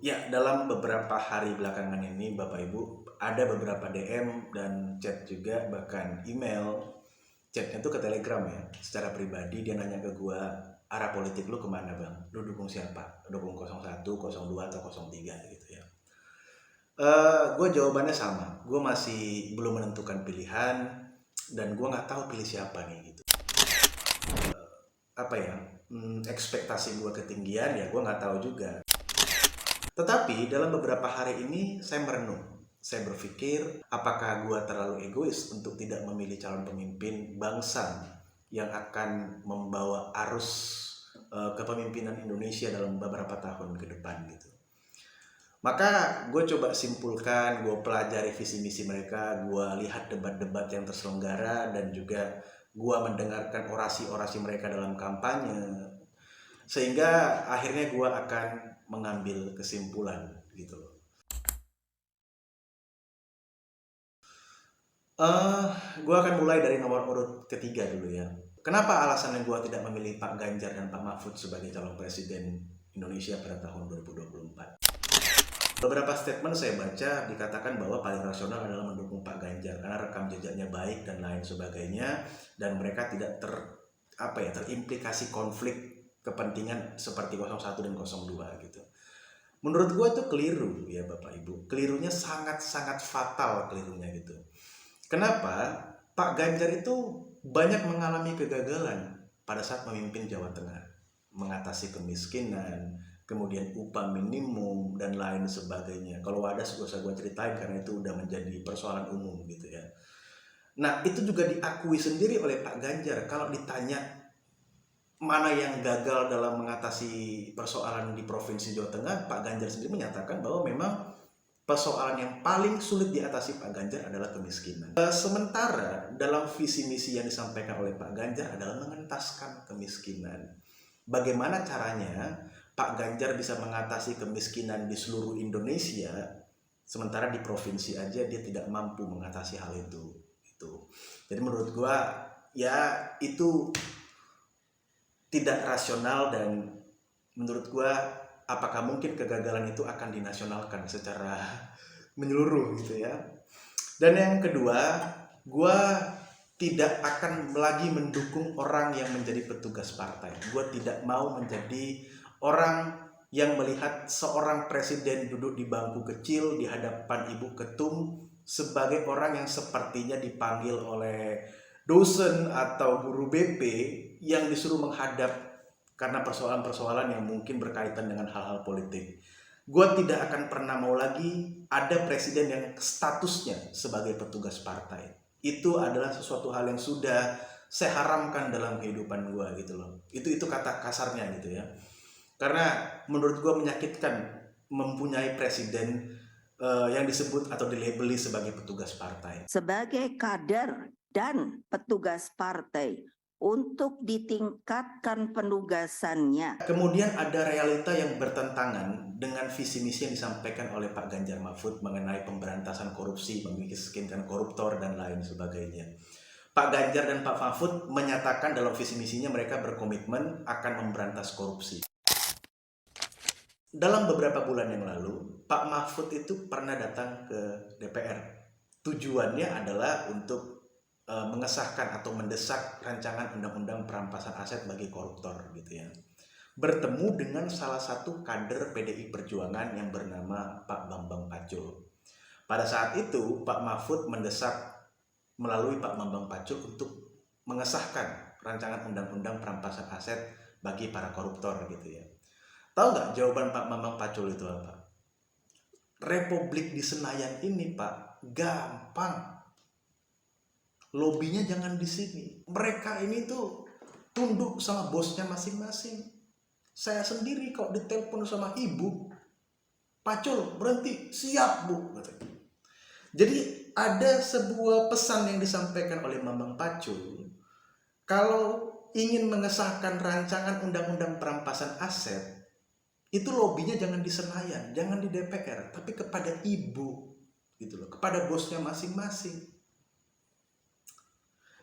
Ya, dalam beberapa hari belakangan ini, Bapak Ibu, ada beberapa DM dan chat juga, bahkan email. Chatnya tuh ke Telegram ya, secara pribadi dia nanya ke gua, arah politik lu kemana bang? Lu dukung siapa? Dukung 01, 02, atau 03 gitu ya. Gue jawabannya sama, gue masih belum menentukan pilihan dan gue nggak tahu pilih siapa nih gitu. Apa ya, ekspektasi gue ketinggian ya gue nggak tahu juga. Tetapi dalam beberapa hari ini saya merenung. Saya berpikir apakah gue terlalu egois untuk tidak memilih calon pemimpin bangsa yang akan membawa arus kepemimpinan Indonesia dalam beberapa tahun ke depan gitu. Maka gue coba simpulkan, gue pelajari visi misi mereka, gue lihat debat-debat yang terselenggara dan juga gue mendengarkan orasi-orasi mereka dalam kampanye. Sehingga akhirnya gue akan mengambil kesimpulan gitu loh. Eh, gue akan mulai dari nomor urut ketiga dulu ya. Kenapa alasannya gue tidak memilih Pak Ganjar dan Pak Mahfud sebagai calon presiden Indonesia pada tahun 2024? Beberapa statement saya baca dikatakan bahwa paling rasional adalah mendukung Pak Ganjar karena rekam jejaknya baik dan lain sebagainya, dan mereka tidak terimplikasi konflik kepentingan seperti 01 dan 02 gitu. Menurut gue itu keliru ya Bapak Ibu. Kelirunya sangat-sangat fatal kelirunya gitu. Kenapa? Pak Ganjar itu banyak mengalami kegagalan pada saat memimpin Jawa Tengah. Mengatasi kemiskinan, kemudian upah minimum, dan lain sebagainya. Kalau ada gak usah gue ceritain karena itu udah menjadi persoalan umum gitu ya. Nah itu juga diakui sendiri oleh Pak Ganjar. Kalau ditanya mana yang gagal dalam mengatasi persoalan di Provinsi Jawa Tengah, Pak Ganjar sendiri menyatakan bahwa memang persoalan yang paling sulit diatasi Pak Ganjar adalah kemiskinan. Sementara dalam visi misi yang disampaikan oleh Pak Ganjar adalah mengentaskan kemiskinan. Bagaimana caranya Pak Ganjar bisa mengatasi kemiskinan di seluruh Indonesia, sementara di provinsi aja dia tidak mampu mengatasi hal itu. Jadi menurut gua ya itu tidak rasional, dan menurut gua apakah mungkin kegagalan itu akan dinasionalkan secara menyeluruh gitu ya. Dan yang kedua, gua tidak akan lagi mendukung orang yang menjadi petugas partai. Gua tidak mau menjadi orang yang melihat seorang presiden duduk di bangku kecil di hadapan ibu ketum sebagai orang yang sepertinya dipanggil oleh dosen atau guru BP yang disuruh menghadap karena persoalan-persoalan yang mungkin berkaitan dengan hal-hal politik. Gue tidak akan pernah mau lagi ada presiden yang statusnya sebagai petugas partai. Itu adalah sesuatu hal yang sudah saya haramkan dalam kehidupan gue gitu loh. Itu kata kasarnya gitu ya. Karena menurut gue menyakitkan mempunyai presiden yang disebut atau dilabeli sebagai petugas partai. Sebagai kader dan petugas partai untuk ditingkatkan penugasannya. Kemudian ada realita yang bertentangan dengan visi misi yang disampaikan oleh Pak Ganjar Mahfud mengenai pemberantasan korupsi, memiskinkan koruptor, dan lain sebagainya. Pak Ganjar dan Pak Mahfud menyatakan dalam visi misinya mereka berkomitmen akan memberantas korupsi. Dalam beberapa bulan yang lalu, Pak Mahfud itu pernah datang ke DPR. Tujuannya adalah untuk mengesahkan atau mendesak rancangan undang-undang perampasan aset bagi koruptor gitu ya. Bertemu dengan salah satu kader PDI Perjuangan yang bernama Pak Bambang Pacul. Pada saat itu Pak Mahfud mendesak melalui Pak Bambang Pacul untuk mengesahkan rancangan undang-undang perampasan aset bagi para koruptor gitu ya. Tahu nggak jawaban Pak Bambang Pacul itu apa? Republik di Senayan ini Pak gampang, lobinya jangan di sini. Mereka ini tuh tunduk sama bosnya masing-masing. Saya sendiri kok ditelepon sama ibu, Pacul berhenti, siap bu. Jadi ada sebuah pesan yang disampaikan oleh Bambang Pacul, kalau ingin mengesahkan rancangan undang-undang perampasan aset, itu lobinya jangan di Senayan, jangan di DPR, tapi kepada ibu, gitu loh, kepada bosnya masing-masing.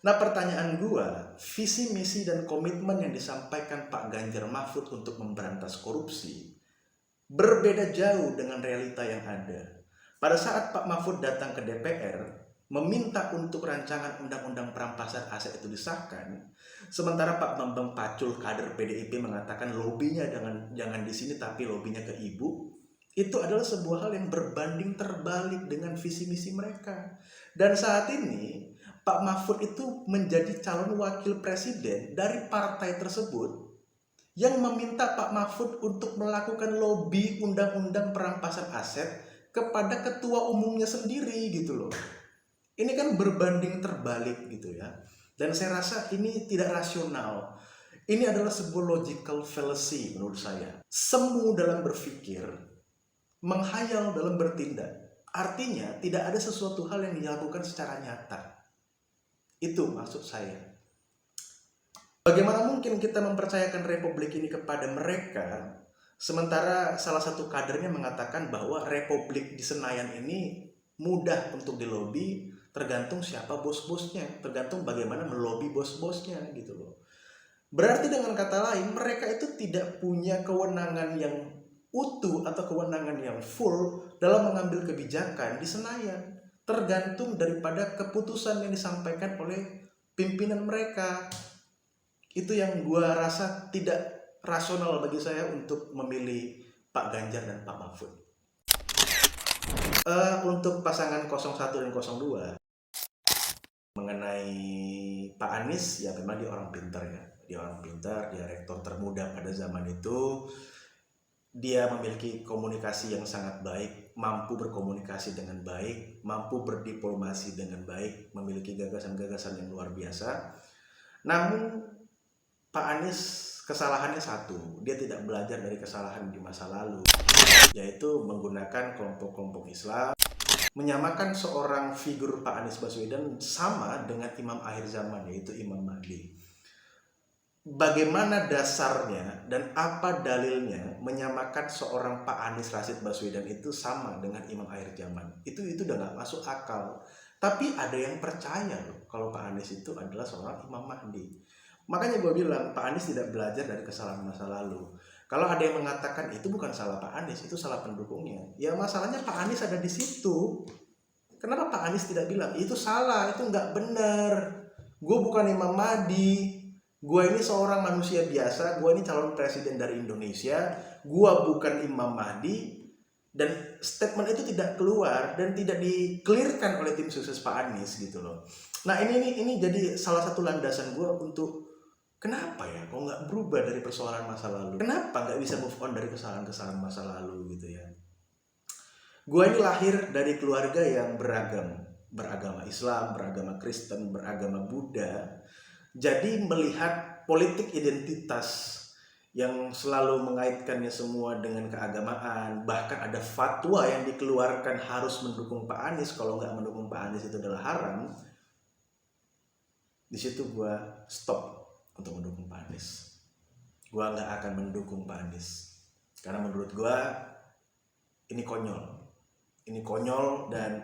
Nah pertanyaan gua, visi misi dan komitmen yang disampaikan Pak Ganjar Mahfud untuk memberantas korupsi berbeda jauh dengan realita yang ada. Pada saat Pak Mahfud datang ke DPR, meminta untuk rancangan undang-undang perampasan aset itu disahkan, sementara Pak Bambang Pacul, kader PDIP, mengatakan lobinya jangan di sini tapi lobinya ke ibu, itu adalah sebuah hal yang berbanding terbalik dengan visi misi mereka. Dan saat ini Pak Mahfud itu menjadi calon wakil presiden dari partai tersebut yang meminta Pak Mahfud untuk melakukan lobby undang-undang perampasan aset kepada ketua umumnya sendiri gitu loh. Ini kan berbanding terbalik gitu ya. Dan saya rasa ini tidak rasional. Ini adalah sebuah logical fallacy menurut saya. Semu dalam berpikir, menghayal dalam bertindak. Artinya tidak ada sesuatu hal yang dilakukan secara nyata. Itu maksud saya. Bagaimana mungkin kita mempercayakan republik ini kepada mereka, sementara salah satu kadernya mengatakan bahwa republik di Senayan ini mudah untuk dilobi, tergantung siapa bos-bosnya, tergantung bagaimana melobi bos-bosnya gitu loh. Berarti dengan kata lain, mereka itu tidak punya kewenangan yang utuh atau kewenangan yang full dalam mengambil kebijakan di Senayan. Tergantung daripada keputusan yang disampaikan oleh pimpinan mereka. Itu yang gua rasa tidak rasional bagi saya untuk memilih Pak Ganjar dan Pak Mahfud. Untuk pasangan 01 dan 02, mengenai Pak Anies, ya memang dia orang pintar ya. Dia orang pintar, dia rektor termuda pada zaman itu. Dia memiliki komunikasi yang sangat baik, mampu berkomunikasi dengan baik, mampu berdiplomasi dengan baik, memiliki gagasan-gagasan yang luar biasa. Namun Pak Anies kesalahannya satu, dia tidak belajar dari kesalahan di masa lalu, yaitu menggunakan kelompok-kelompok Islam, menyamakan seorang figur Pak Anies Baswedan sama dengan imam akhir zaman, yaitu Imam Mahdi. Bagaimana dasarnya dan apa dalilnya menyamakan seorang Pak Anies Rashid Baswedan itu sama dengan imam akhir zaman? Itu udah nggak masuk akal. Tapi ada yang percaya loh kalau Pak Anies itu adalah seorang Imam Mahdi. Makanya gue bilang Pak Anies tidak belajar dari kesalahan masa lalu. Kalau ada yang mengatakan itu bukan salah Pak Anies, itu salah pendukungnya. Ya masalahnya Pak Anies ada di situ. Kenapa Pak Anies tidak bilang itu salah, itu nggak benar. Gue bukan Imam Mahdi. Gue ini seorang manusia biasa. Gue ini calon presiden dari Indonesia. Gue bukan Imam Mahdi. Dan statement itu tidak keluar dan tidak dikelirkan oleh tim sukses Pak Anies gitu loh. Nah ini jadi salah satu landasan gue untuk kenapa ya kok nggak berubah dari persoalan masa lalu? Kenapa nggak bisa move on dari kesalahan-kesalahan masa lalu gitu ya? Gue ini lahir dari keluarga yang beragam, beragama Islam, beragama Kristen, beragama Buddha. Jadi melihat politik identitas yang selalu mengaitkannya semua dengan keagamaan, bahkan ada fatwa yang dikeluarkan harus mendukung Pak Anies, kalau nggak mendukung Pak Anies itu adalah haram. Di situ gue stop untuk mendukung Pak Anies. Gue nggak akan mendukung Pak Anies karena menurut gue ini konyol dan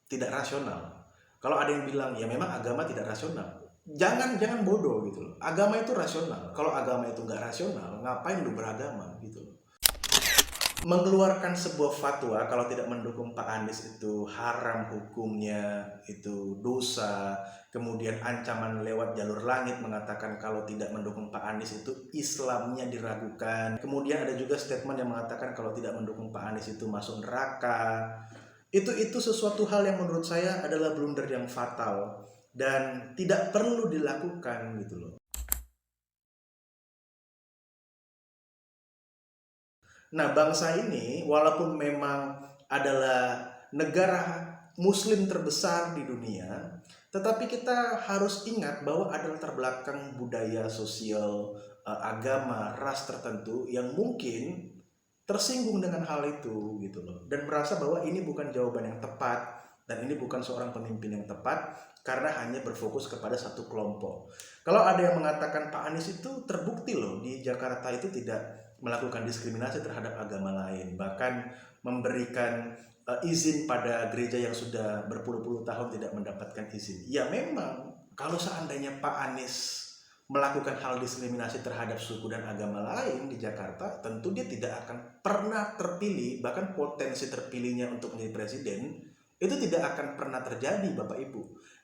tidak rasional. Kalau ada yang bilang ya memang agama tidak rasional, jangan bodoh gitu loh. Agama itu rasional. Kalau agama itu nggak rasional, ngapain lu beragama gitu loh. Mengeluarkan sebuah fatwa kalau tidak mendukung Pak Anies itu haram hukumnya, itu dosa. Kemudian ancaman lewat jalur langit mengatakan kalau tidak mendukung Pak Anies itu Islamnya diragukan. Kemudian ada juga statement yang mengatakan kalau tidak mendukung Pak Anies itu masuk neraka. Itu sesuatu hal yang menurut saya adalah blunder yang fatal dan tidak perlu dilakukan gitu loh. Nah, bangsa ini walaupun memang adalah negara muslim terbesar di dunia, tetapi kita harus ingat bahwa ada latar belakang budaya, sosial, agama, ras tertentu yang mungkin tersinggung dengan hal itu gitu loh, dan merasa bahwa ini bukan jawaban yang tepat dan ini bukan seorang pemimpin yang tepat karena hanya berfokus kepada satu kelompok. Kalau ada yang mengatakan Pak Anies itu terbukti loh di Jakarta itu tidak melakukan diskriminasi terhadap agama lain, bahkan memberikan izin pada gereja yang sudah berpuluh-puluh tahun tidak mendapatkan izin. Ya memang kalau seandainya Pak Anies melakukan hal diskriminasi terhadap suku dan agama lain di Jakarta, tentu dia tidak akan pernah terpilih, bahkan potensi terpilihnya untuk menjadi presiden itu tidak akan pernah terjadi, Bapak Ibu.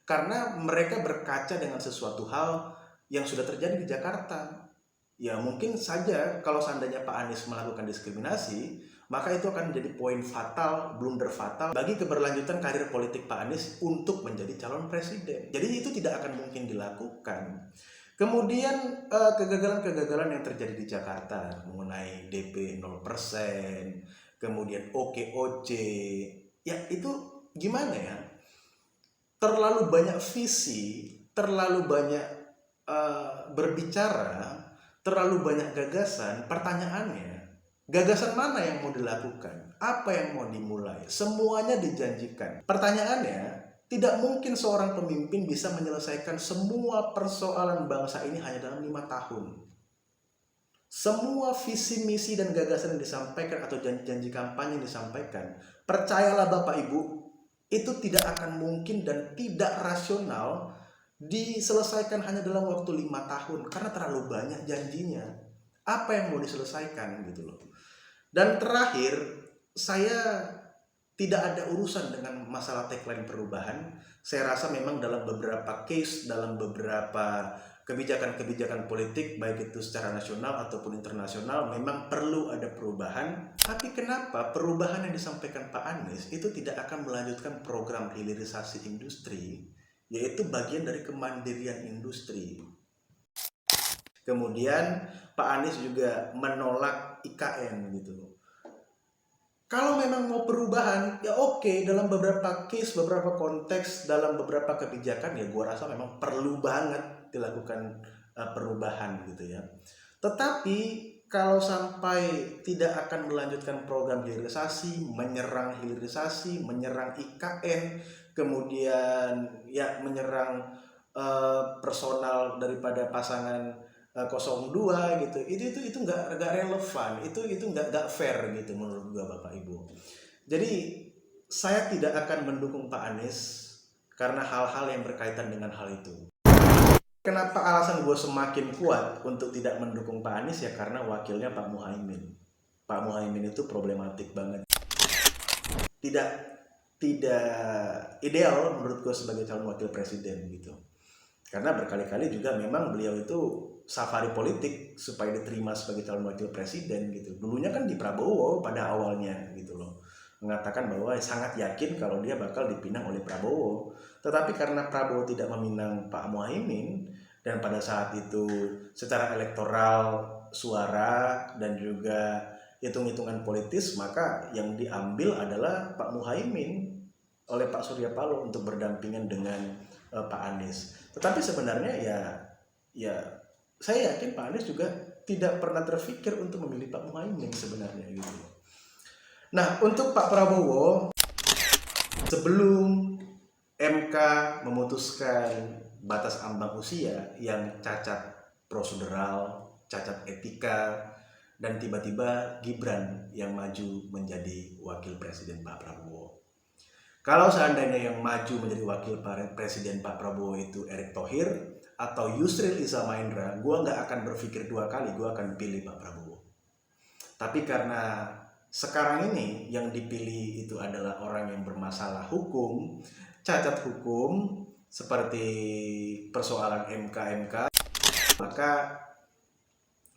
Karena mereka berkaca dengan sesuatu hal yang sudah terjadi di Jakarta. Ya mungkin saja kalau seandainya Pak Anies melakukan diskriminasi, maka itu akan menjadi poin fatal, blunder fatal bagi keberlanjutan karir politik Pak Anies untuk menjadi calon presiden. Jadi itu tidak akan mungkin dilakukan. Kemudian kegagalan-kegagalan yang terjadi di Jakarta mengenai DP 0%, kemudian OKOC, ya itu gimana ya? Terlalu banyak visi, terlalu banyak berbicara, terlalu banyak gagasan. Pertanyaannya, gagasan mana yang mau dilakukan? Apa yang mau dimulai? Semuanya dijanjikan. Pertanyaannya, tidak mungkin seorang pemimpin bisa menyelesaikan semua persoalan bangsa ini hanya dalam 5 tahun. Semua visi, misi, dan gagasan yang disampaikan atau janji-janji kampanye yang disampaikan, percayalah Bapak Ibu, itu tidak akan mungkin dan tidak rasional diselesaikan hanya dalam waktu 5 tahun karena terlalu banyak janjinya. Apa yang mau diselesaikan gitu loh. Dan terakhir, saya tidak ada urusan dengan masalah tagline perubahan. Saya rasa memang dalam beberapa case, dalam beberapa kebijakan-kebijakan politik, baik itu secara nasional ataupun internasional, memang perlu ada perubahan. Tapi kenapa perubahan yang disampaikan Pak Anies itu tidak akan melanjutkan program hilirisasi industri, yaitu bagian dari kemandirian industri. Kemudian Pak Anies juga menolak IKN gitu. Kalau memang mau perubahan, ya oke, dalam beberapa case, beberapa konteks, dalam beberapa kebijakan, ya gua rasa memang perlu banget dilakukan perubahan gitu ya. Tetapi kalau sampai tidak akan melanjutkan program hilirisasi, menyerang IKN, kemudian ya menyerang personal daripada pasangan 02 gitu, itu nggak relevan, itu nggak fair gitu menurut gua Bapak Ibu. Jadi saya tidak akan mendukung Pak Anies karena hal-hal yang berkaitan dengan hal itu. Kenapa alasan gue semakin kuat untuk tidak mendukung Pak Anies, ya karena wakilnya Pak Muhaimin. Pak Muhaimin itu problematik banget. Tidak ideal menurut gue sebagai calon wakil presiden gitu. Karena berkali-kali juga memang beliau itu safari politik supaya diterima sebagai calon wakil presiden gitu. Dulunya kan di Prabowo pada awalnya gitu loh. Mengatakan bahwa sangat yakin kalau dia bakal dipinang oleh Prabowo. Tetapi karena Prabowo tidak meminang Pak Muhaimin, dan pada saat itu secara elektoral, suara, dan juga hitung-hitungan politis, maka yang diambil adalah Pak Muhaimin oleh Pak Surya Paloh untuk berdampingan dengan Pak Anies. Tetapi sebenarnya ya saya yakin Pak Anies juga tidak pernah terfikir untuk memilih Pak Muhaimin sebenarnya gitu. Nah, untuk Pak Prabowo, sebelum MK memutuskan batas ambang usia yang cacat prosedural, cacat etika, dan tiba-tiba Gibran yang maju menjadi wakil presiden Pak Prabowo. Kalau seandainya yang maju menjadi wakil presiden Pak Prabowo itu Erick Thohir atau Yusril Iza Mahendra, gue nggak akan berpikir dua kali, gue akan pilih Pak Prabowo. Tapi karena sekarang ini yang dipilih itu adalah orang yang bermasalah hukum, cacat hukum, seperti persoalan MK, maka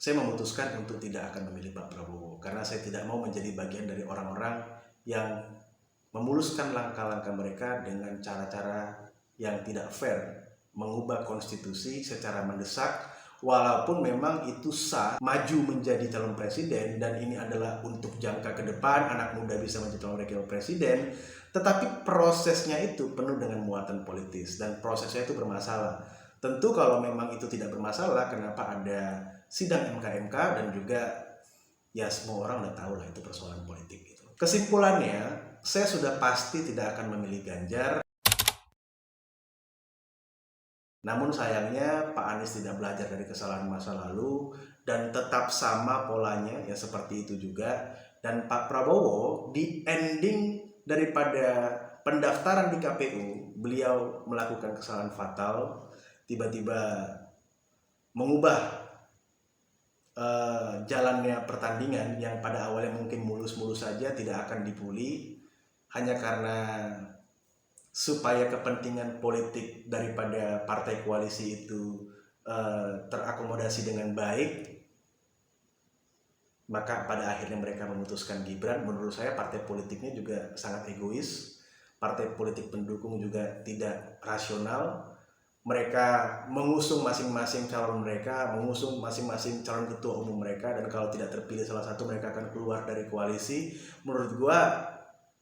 saya memutuskan untuk tidak akan memilih Pak Prabowo. Karena saya tidak mau menjadi bagian dari orang-orang yang memuluskan langkah-langkah mereka dengan cara-cara yang tidak fair, mengubah konstitusi secara mendesak, walaupun memang itu sah maju menjadi calon presiden dan ini adalah untuk jangka ke depan, anak muda bisa menjadi calon wakil presiden, tetapi prosesnya itu penuh dengan muatan politis dan prosesnya itu bermasalah. Tentu kalau memang itu tidak bermasalah, kenapa ada sidang MK dan juga ya semua orang udah tahu lah itu persoalan politik gitu. Kesimpulannya, saya sudah pasti tidak akan memilih Ganjar. Namun sayangnya Pak Anies tidak belajar dari kesalahan masa lalu dan tetap sama polanya ya seperti itu juga. Dan Pak Prabowo di ending daripada pendaftaran di KPU, beliau melakukan kesalahan fatal, tiba-tiba mengubah jalannya pertandingan yang pada awalnya mungkin mulus-mulus saja tidak akan dibully hanya karena supaya kepentingan politik daripada partai koalisi itu terakomodasi dengan baik, maka pada akhirnya mereka memutuskan Gibran. Menurut saya partai politiknya juga sangat egois, partai politik pendukung juga tidak rasional. Mereka mengusung masing-masing calon mereka, mengusung masing-masing calon ketua umum mereka, dan kalau tidak terpilih salah satu mereka akan keluar dari koalisi. Menurut gua,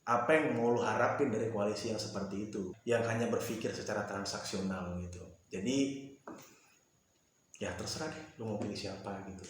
apa yang mau lu harapin dari koalisi yang seperti itu, yang hanya berpikir secara transaksional gitu. Jadi ya terserah deh lu mau pilih siapa gitu.